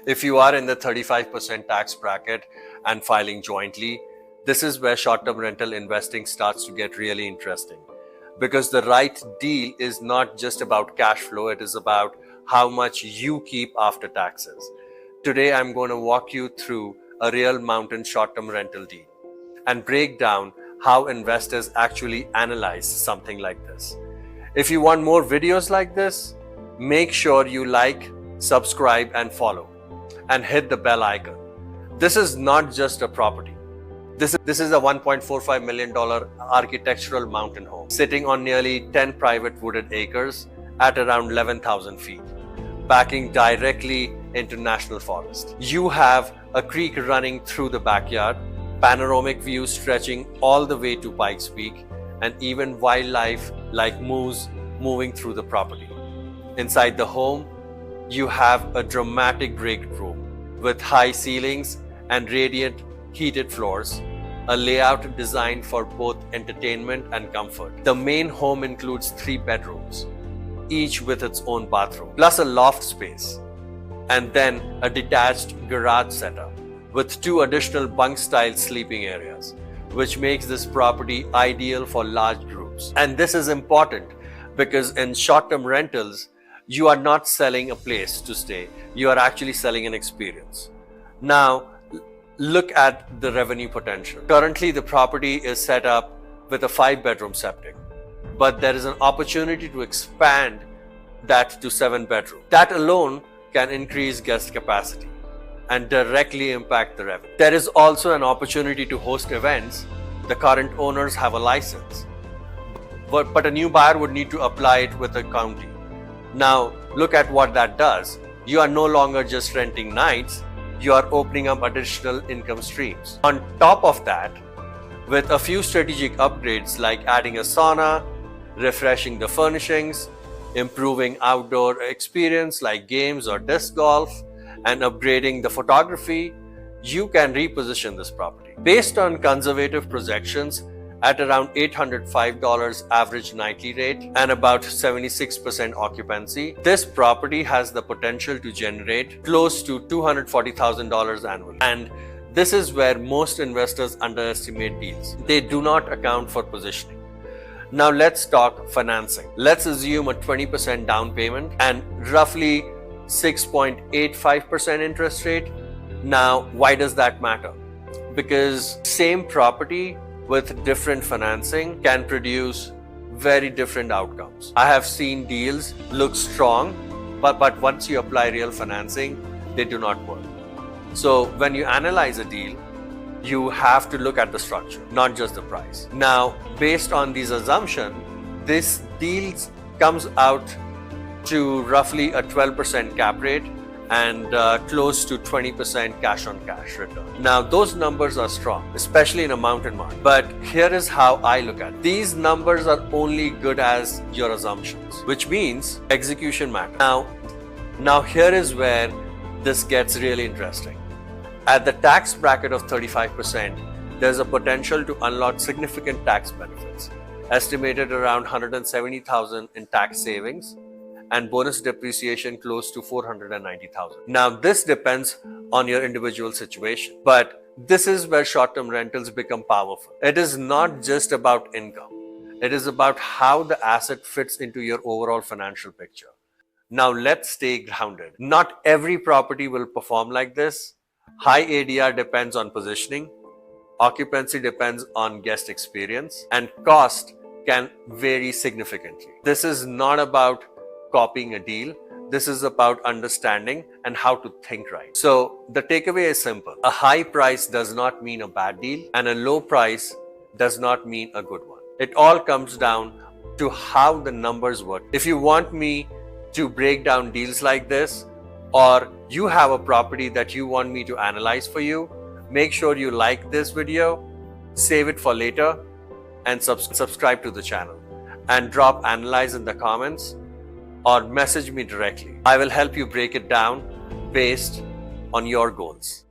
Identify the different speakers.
Speaker 1: If you are in the 35% tax bracket and filing jointly, this is where short-term rental investing starts to get really interesting. Because the right deal is not just about cash flow, it is about how much you keep after taxes. Today, I'm going to walk you through a real mountain short-term rental deal and break down how investors actually analyze something like this. If you want more videos like this, make sure you like, subscribe, and follow, and hit the bell icon. This is not just a property. This is a $1.45 million architectural mountain home sitting on nearly 10 private wooded acres at around 11,000 feet, backing directly into national forest. You have a creek running through the backyard, panoramic views stretching all the way to Pikes Peak, and even wildlife like moose moving through the property. Inside the home, you have a dramatic break room with high ceilings and radiant heated floors, a layout designed for both entertainment and comfort. The main home includes 3 bedrooms, each with its own bathroom, plus a loft space, and then a detached garage setup with 2 additional bunk-style sleeping areas, which makes this property ideal for large groups. And this is important because in short-term rentals, you are not selling a place to stay, you are actually selling an experience. Now, look at the revenue potential. Currently, the property is set up with a 5-bedroom septic, but there is an opportunity to expand that to 7 bedrooms. That alone can increase guest capacity and directly impact the revenue. There is also an opportunity to host events. The current owners have a license, but a new buyer would need to apply it with the county. Now, look at what that does. You are no longer just renting nights, you are opening up additional income streams. On top of that, with a few strategic upgrades like adding a sauna, refreshing the furnishings, improving outdoor experience like games or disc golf, and upgrading the photography, you can reposition this property. Based on conservative projections, at around $805 average nightly rate and about 76% occupancy, this property has the potential to generate close to $240,000 annually. And this is where most investors underestimate deals. They do not account for positioning. Now let's talk financing. Let's assume a 20% down payment and roughly 6.85% interest rate. Now, why does that matter? Because same property with different financing can produce very different outcomes. I have seen deals look strong, but once you apply real financing, they do not work. So when you analyze a deal, you have to look at the structure, not just the price. Now, based on these assumptions, this deal comes out to roughly a 12% cap rate and close to 20% cash on cash return. Now, those numbers are strong, especially in a mountain market. But here is how I look at it. These numbers are only good as your assumptions, which means execution matters. Now here is where this gets really interesting. At the tax bracket of 35%, there's a potential to unlock significant tax benefits, estimated around $170,000 in tax savings, and bonus depreciation close to $490,000. Now, this depends on your individual situation, but this is where short-term rentals become powerful. It is not just about income. It is about how the asset fits into your overall financial picture. Now, let's stay grounded. Not every property will perform like this. High ADR depends on positioning, occupancy depends on guest experience, and cost can vary significantly. This is not about copying a deal. This is about understanding and how to think right. So the takeaway is simple. A high price does not mean a bad deal, and a low price does not mean a good one. It all comes down to how the numbers work. If you want me to break down deals like this, or you have a property that you want me to analyze for you, make sure you like this video, save it for later, and subscribe to the channel. And drop analyze in the comments or message me directly. I will help you break it down based on your goals.